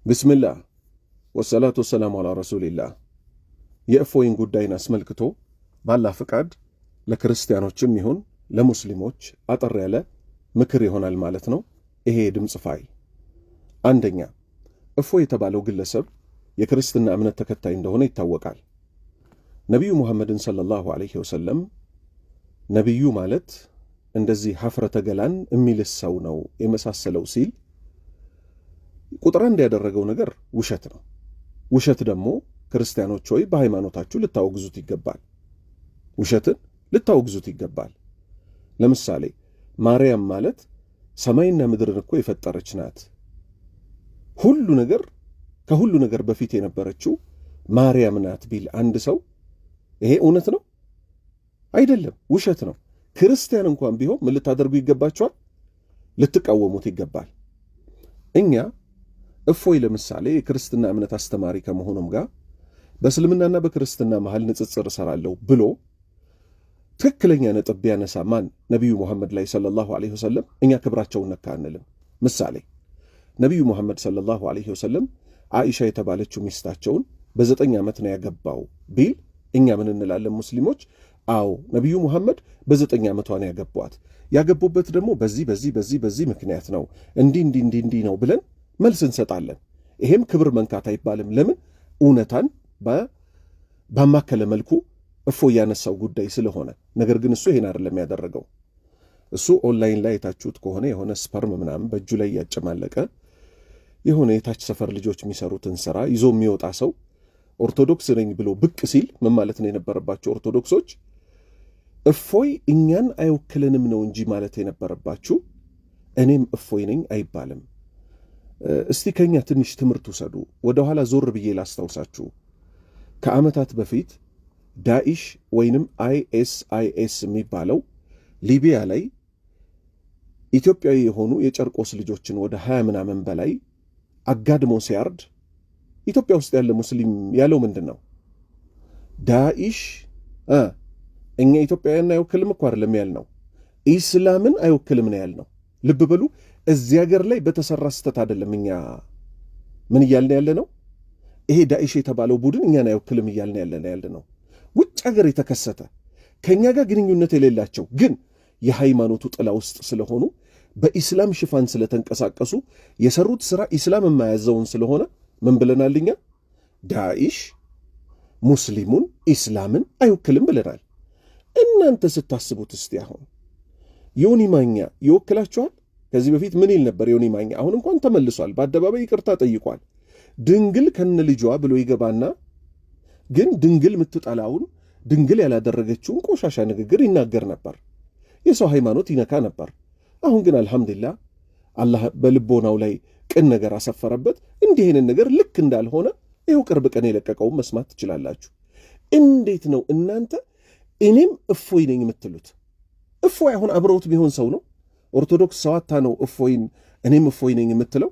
ቢስሚላህ ወሰላቱ ወሰላሙ አላ ረሱሊላህ። የእፎይን ጉዳይን አስመልክቶ ባላህ ፍቃድ ለክርስቲያኖችም ይሁን ለሙስሊሞች አጠር ያለ ምክር ይሆናል ማለት ነው ይሄ የድምፅ ፋይል። አንደኛ፣ እፎይ የተባለው ግለሰብ የክርስትና እምነት ተከታይ እንደሆነ ይታወቃል። ነቢዩ ሙሐመድን ሰለላሁ ዐለይሂ ወሰለም ነቢዩ ማለት እንደዚህ ሐፍረተ ገላን የሚልስ ሰው ነው የመሳሰለው ሲል ቁጥር አንድ ያደረገው ነገር ውሸት ነው። ውሸት ደግሞ ክርስቲያኖች ሆይ በሃይማኖታችሁ ልታወግዙት ይገባል። ውሸትን ልታወግዙት ይገባል። ለምሳሌ ማርያም ማለት ሰማይና ምድርን እኮ የፈጠረች ናት። ሁሉ ነገር ከሁሉ ነገር በፊት የነበረችው ማርያም ናት ቢል አንድ ሰው ይሄ እውነት ነው? አይደለም፣ ውሸት ነው። ክርስቲያን እንኳን ቢሆን ምን ልታደርጉ ይገባችኋል? ልትቃወሙት ይገባል። እኛ እፎይ ለምሳሌ የክርስትና እምነት አስተማሪ ከመሆኑም ጋር በእስልምናና በክርስትና መሃል ንጽጽር እሰራለሁ ብሎ ትክክለኛ ነጥብ ቢያነሳ ማን ነቢዩ ሙሐመድ ላይ ሰለላሁ ዐለይሂ ወሰለም እኛ ክብራቸውን ነካ አንልም። ምሳሌ ነቢዩ ሙሐመድ ሰለላሁ ዐለይሂ ወሰለም አኢሻ የተባለችው ሚስታቸውን በ9 ዓመት ነው ያገባው ቢል እኛ ምን እንላለን ሙስሊሞች? አዎ ነቢዩ ሙሐመድ በ9 ዓመቷ ነው ያገቧት። ያገቡበት ደግሞ በዚህ ምክንያት ነው እንዲህ ነው ብለን መልስ እንሰጣለን። ይሄም ክብር መንካት አይባልም። ለምን? እውነታን ባማከለ መልኩ እፎይ ያነሳው ጉዳይ ስለሆነ። ነገር ግን እሱ ይሄን አይደለም ያደረገው። እሱ ኦንላይን ላይ የታችሁት ከሆነ የሆነ ስፐርም ምናምን በእጁ ላይ ያጨማለቀ የሆነ የታች ሰፈር ልጆች የሚሰሩትን ስራ ይዞ የሚወጣ ሰው ኦርቶዶክስ ነኝ ብሎ ብቅ ሲል ምን ማለት ነው የነበረባቸው ኦርቶዶክሶች? እፎይ እኛን አይወክልንም ነው እንጂ ማለት የነበረባችሁ እኔም እፎይ ነኝ አይባልም። እስቲ ከኛ ትንሽ ትምህርት ውሰዱ። ወደ ኋላ ዞር ብዬ ላስታውሳችሁ። ከዓመታት በፊት ዳኢሽ ወይንም አይኤስአይኤስ የሚባለው ሊቢያ ላይ ኢትዮጵያዊ የሆኑ የጨርቆስ ልጆችን ወደ 20 ምናምን በላይ አጋድሞ ሲያርድ ኢትዮጵያ ውስጥ ያለ ሙስሊም ያለው ምንድን ነው? ዳኢሽ እኛ ኢትዮጵያውያን አይወክልም እኮ አይደለም ያልነው፣ ኢስላምን አይወክልም ነው ያልነው። ልብ በሉ። እዚህ ሀገር ላይ በተሰራ ስተት አይደለም እኛ ምን እያልን ያለ ነው። ይሄ ዳኢሽ የተባለው ቡድን እኛን አይወክልም እያልን ያለ ነው። ውጭ ሀገር የተከሰተ ከእኛ ጋር ግንኙነት የሌላቸው ግን የሃይማኖቱ ጥላ ውስጥ ስለሆኑ በኢስላም ሽፋን ስለተንቀሳቀሱ የሰሩት ሥራ ኢስላም የማያዘውን ስለሆነ ምን ብለናል እኛ? ዳኢሽ ሙስሊሙን ኢስላምን አይወክልም ብለናል። እናንተ ስታስቡት እስቲ አሁን ዮኒ ማኛ ይወክላችኋል? ከዚህ በፊት ምን ይል ነበር ዮኒ ማኛ? አሁን እንኳን ተመልሷል፣ በአደባባይ ይቅርታ ጠይቋል። ድንግል ከነ ልጇ ብሎ ይገባና ግን ድንግል የምትጠላውን ድንግል ያላደረገችውን ቆሻሻ ንግግር ይናገር ነበር። የሰው ሃይማኖት ይነካ ነበር። አሁን ግን አልሐምዱሊላህ አላህ በልቦናው ላይ ቅን ነገር አሰፈረበት። እንዲህ አይነት ነገር ልክ እንዳልሆነ ይኸው ቅርብ ቀን የለቀቀውን መስማት ትችላላችሁ። እንዴት ነው እናንተ እኔም እፎይ ነኝ የምትሉት? እፎይ አሁን አብረውት ቢሆን ሰው ነው። ኦርቶዶክስ ሰዋታ ነው እፎይን እኔም እፎይ ነኝ የምትለው።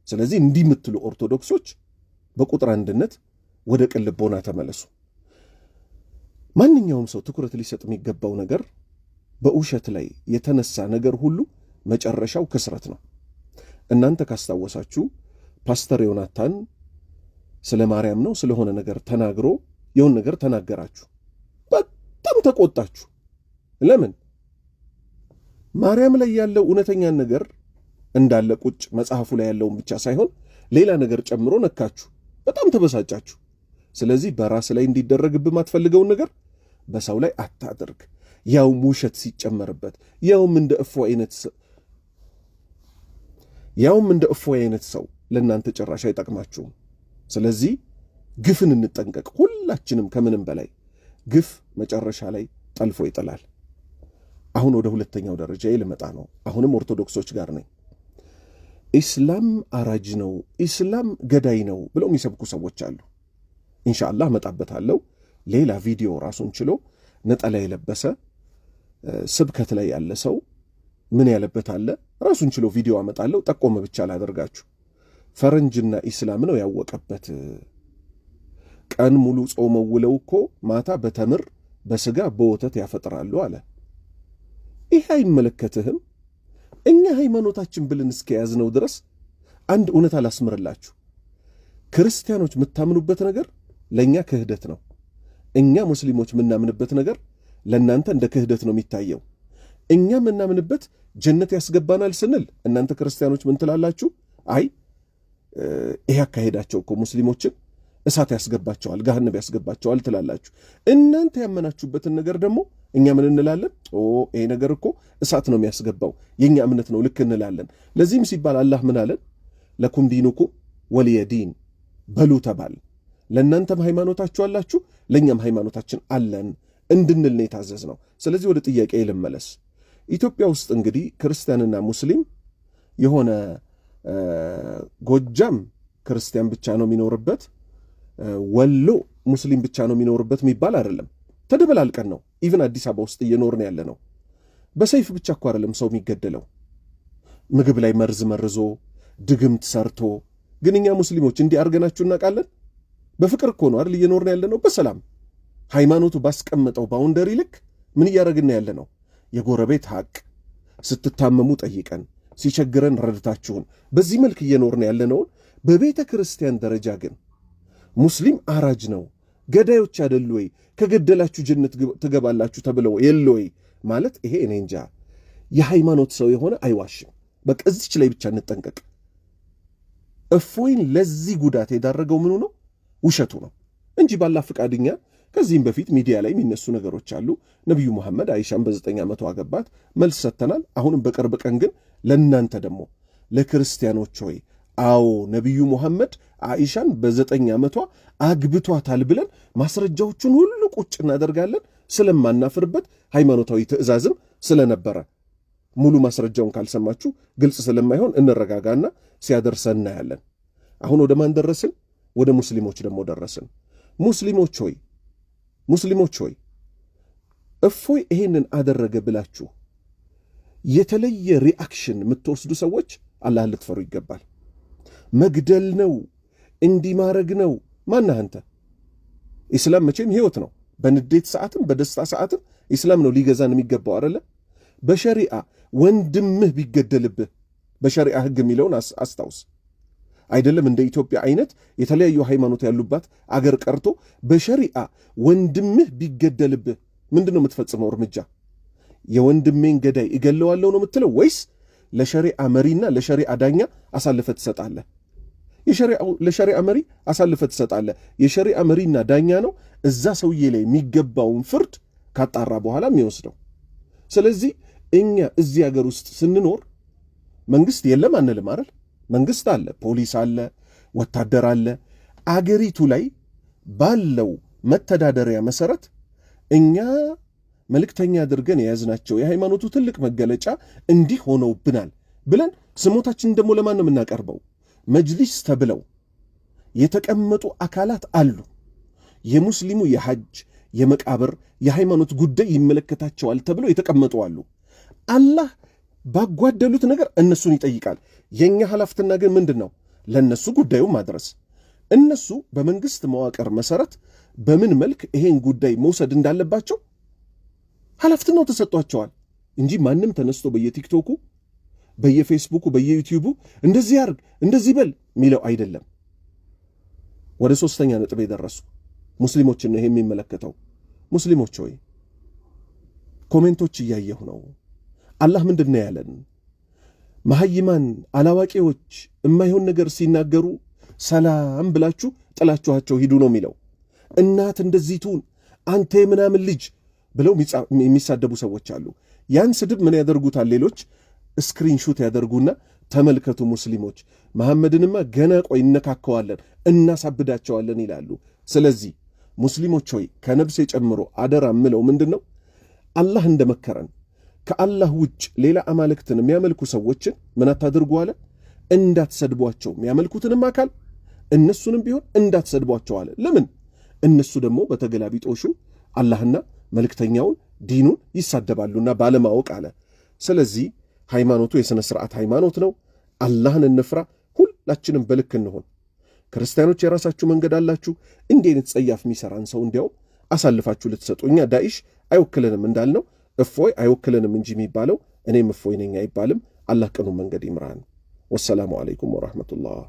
ስለዚህ እንዲህ የምትሉ ኦርቶዶክሶች በቁጥር አንድነት ወደ ቅን ልቦና ተመለሱ። ማንኛውም ሰው ትኩረት ሊሰጥ የሚገባው ነገር በውሸት ላይ የተነሳ ነገር ሁሉ መጨረሻው ክስረት ነው። እናንተ ካስታወሳችሁ ፓስተር ዮናታን ስለ ማርያም ነው ስለሆነ ነገር ተናግሮ የሆነ ነገር ተናገራችሁ፣ በጣም ተቆጣችሁ። ለምን? ማርያም ላይ ያለው እውነተኛን ነገር እንዳለ ቁጭ መጽሐፉ ላይ ያለውን ብቻ ሳይሆን ሌላ ነገር ጨምሮ ነካችሁ፣ በጣም ተበሳጫችሁ። ስለዚህ በራስ ላይ እንዲደረግብህ የማትፈልገውን ነገር በሰው ላይ አታድርግ። ያውም ውሸት ሲጨመርበት፣ ያውም እንደ እፎይ አይነት ሰው ለእናንተ ጭራሽ አይጠቅማችሁም። ስለዚህ ግፍን እንጠንቀቅ ሁላችንም። ከምንም በላይ ግፍ መጨረሻ ላይ ጠልፎ ይጥላል። አሁን ወደ ሁለተኛው ደረጃ ልመጣ ነው። አሁንም ኦርቶዶክሶች ጋር ነኝ። ኢስላም አራጅ ነው፣ ኢስላም ገዳይ ነው ብለው የሚሰብኩ ሰዎች አሉ። ኢንሻአላህ እመጣበታለሁ። ሌላ ቪዲዮ ራሱን ችሎ ነጠላ የለበሰ ስብከት ላይ ያለ ሰው ምን ያለበት አለ፣ ራሱን ችሎ ቪዲዮ አመጣለሁ። ጠቆመ ብቻ ላደርጋችሁ። ፈረንጅና ኢስላም ነው ያወቀበት። ቀን ሙሉ ጾመው ውለው እኮ ማታ በተምር በስጋ በወተት ያፈጥራሉ አለ። ይህ አይመለከትህም። እኛ ሃይማኖታችን ብልን እስከያዝነው ድረስ አንድ እውነት አላስምርላችሁ። ክርስቲያኖች የምታምኑበት ነገር ለእኛ ክህደት ነው። እኛ ሙስሊሞች የምናምንበት ነገር ለእናንተ እንደ ክህደት ነው የሚታየው። እኛ የምናምንበት ጀነት ያስገባናል ስንል እናንተ ክርስቲያኖች ምን ትላላችሁ? አይ ይሄ አካሄዳቸው እኮ ሙስሊሞችን እሳት ያስገባቸዋል፣ ገሃነም ያስገባቸዋል ትላላችሁ። እናንተ ያመናችሁበትን ነገር ደግሞ እኛ ምን እንላለን? ይሄ ነገር እኮ እሳት ነው የሚያስገባው፣ የኛ እምነት ነው ልክ እንላለን። ለዚህም ሲባል አላህ ምን አለን? ለኩም ዲኑኩም ወሊየ ዲን በሉ ተባል። ለእናንተም ሃይማኖታችሁ አላችሁ፣ ለእኛም ሃይማኖታችን አለን እንድንል ነው የታዘዝ ነው። ስለዚህ ወደ ጥያቄ ልመለስ። ኢትዮጵያ ውስጥ እንግዲህ ክርስቲያንና ሙስሊም የሆነ ጎጃም ክርስቲያን ብቻ ነው የሚኖርበት፣ ወሎ ሙስሊም ብቻ ነው የሚኖርበት የሚባል አይደለም። ተደበላልቀን ነው። ኢቭን አዲስ አበባ ውስጥ እየኖርን ያለ ነው። በሰይፍ ብቻ እኮ አይደለም ሰው የሚገደለው፣ ምግብ ላይ መርዝ መርዞ ድግምት ሰርቶ። ግን እኛ ሙስሊሞች እንዲህ አድርገናችሁ እናውቃለን? በፍቅር እኮ ነው አይደል እየኖርን ያለ ነው፣ በሰላም ሃይማኖቱ ባስቀመጠው ባውንደሪ ልክ ምን እያደረግን ያለ ነው? የጎረቤት ሐቅ ስትታመሙ ጠይቀን፣ ሲቸግረን ረድታችሁን፣ በዚህ መልክ እየኖርን ያለነውን በቤተ ክርስቲያን ደረጃ ግን ሙስሊም አራጅ ነው፣ ገዳዮች አይደሉ ወይ፣ ከገደላችሁ ጀነት ትገባላችሁ ተብለው የለ ወይ ማለት ይሄ እኔ እንጃ። የሃይማኖት ሰው የሆነ አይዋሽም። በቃ እዚች ላይ ብቻ እንጠንቀቅ። እፎይን ለዚህ ጉዳት የዳረገው ምኑ ነው? ውሸቱ ነው እንጂ ባላ ፈቃድኛ ከዚህም በፊት ሚዲያ ላይ የሚነሱ ነገሮች አሉ። ነቢዩ መሐመድ አይሻን በ9 ዓመቷ አገባት፣ መልስ ሰጥተናል። አሁንም በቅርብ ቀን ግን ለእናንተ ደግሞ ለክርስቲያኖች ሆይ አዎ ነቢዩ መሐመድ አይሻን በ9 ዓመቷ አግብቷታል ብለን ማስረጃዎቹን ሁሉ ቁጭ እናደርጋለን። ስለማናፍርበት ሃይማኖታዊ ትእዛዝም ስለነበረ ሙሉ ማስረጃውን ካልሰማችሁ ግልጽ ስለማይሆን እንረጋጋና ሲያደርሰን እናያለን። አሁን ወደ ማን ደረስን? ወደ ሙስሊሞች ደግሞ ደረስን። ሙስሊሞች ሆይ እፎይ ይሄንን አደረገ ብላችሁ የተለየ ሪአክሽን የምትወስዱ ሰዎች አላህን ልትፈሩ ይገባል። መግደል ነው እንዲህ ማድረግ ነው። ማነህ አንተ? ኢስላም መቼም ሕይወት ነው። በንዴት ሰዓትም በደስታ ሰዓትም ኢስላም ነው ሊገዛን የሚገባው አይደለ? በሸሪዓ ወንድምህ ቢገደልብህ በሸሪዓ ሕግ የሚለውን አስታውስ። አይደለም እንደ ኢትዮጵያ አይነት የተለያዩ ሃይማኖት ያሉባት አገር ቀርቶ በሸሪዓ ወንድምህ ቢገደልብህ ምንድነው የምትፈጽመው እርምጃ? የወንድሜን ገዳይ እገለዋለሁ ነው የምትለው ወይስ ለሸሪዓ መሪና ለሸሪዓ ዳኛ አሳልፈ ትሰጣለህ? ለሸሪዓ መሪ አሳልፈ ትሰጣለህ። የሸሪዓ መሪና ዳኛ ነው እዛ ሰውዬ ላይ የሚገባውን ፍርድ ካጣራ በኋላ የሚወስደው። ስለዚህ እኛ እዚህ ሀገር ውስጥ ስንኖር መንግስት የለም አንልም አይደል? መንግስት አለ፣ ፖሊስ አለ፣ ወታደር አለ። አገሪቱ ላይ ባለው መተዳደሪያ መሰረት እኛ መልእክተኛ አድርገን የያዝናቸው የሃይማኖቱ ትልቅ መገለጫ እንዲህ ሆነውብናል ብለን ስሞታችንን ደግሞ ለማን ነው የምናቀርበው? መጅሊስ ተብለው የተቀመጡ አካላት አሉ። የሙስሊሙ የሐጅ የመቃብር የሃይማኖት ጉዳይ ይመለከታቸዋል ተብለው የተቀመጡ አሉ። አላህ ባጓደሉት ነገር እነሱን ይጠይቃል። የኛ ኃላፊነት ግን ምንድን ነው? ለነሱ ጉዳዩ ማድረስ። እነሱ በመንግስት መዋቅር መሰረት በምን መልክ ይሄን ጉዳይ መውሰድ እንዳለባቸው ኃላፊነት ተሰጥቷቸዋል እንጂ ማንም ተነስቶ በየቲክቶኩ በየፌስቡኩ በየዩቲዩቡ እንደዚህ ያርግ እንደዚህ በል ሚለው አይደለም። ወደ 3ኛ ነጥብ የደረሱ ሙስሊሞችን ነው ይሄ የሚመለከተው። ሙስሊሞች ሆይ ኮሜንቶች እያየሁ ነው። አላህ ምንድነው ያለን? መሐይማን አላዋቂዎች የማይሆን ነገር ሲናገሩ ሰላም ብላችሁ ጥላችኋቸው ሂዱ ነው የሚለው። እናት እንደዚህ ትሁን አንተ ምናምን ልጅ ብለው የሚሳደቡ ሰዎች አሉ። ያን ስድብ ምን ያደርጉታል? ሌሎች ስክሪንሾት ያደርጉና ተመልከቱ ሙስሊሞች መሐመድንማ ገና ቆይ እነካከዋለን እናሳብዳቸዋለን ይላሉ። ስለዚህ ሙስሊሞች ሆይ ከነብሴ ጨምሮ አደራ ምለው ምንድነው? አላህ እንደመከረን ከአላህ ውጭ ሌላ አማልክትን የሚያመልኩ ሰዎችን ምን አታድርጉ አለ? እንዳትሰድቧቸው። የሚያመልኩትንም አካል እነሱንም ቢሆን እንዳትሰድቧቸው አለ። ለምን? እነሱ ደግሞ በተገላቢጦሹ አላህና መልእክተኛውን ዲኑን ይሳደባሉና ባለማወቅ አለ። ስለዚህ ሃይማኖቱ የሥነ ሥርዓት ሃይማኖት ነው። አላህን እንፍራ። ሁላችንም በልክ እንሆን። ክርስቲያኖች የራሳችሁ መንገድ አላችሁ። እንዲህ አይነት ጸያፍ የሚሰራን ሰው እንዲያውም አሳልፋችሁ ልትሰጡ። እኛ ዳኢሽ አይወክለንም እንዳልነው እፎይ አይወክለንም እንጂ የሚባለው እኔም እፎይ ነኝ አይባልም። አላህ ቀኑ መንገድ ይምራን። ወሰላሙ አለይኩም ወራህመቱላህ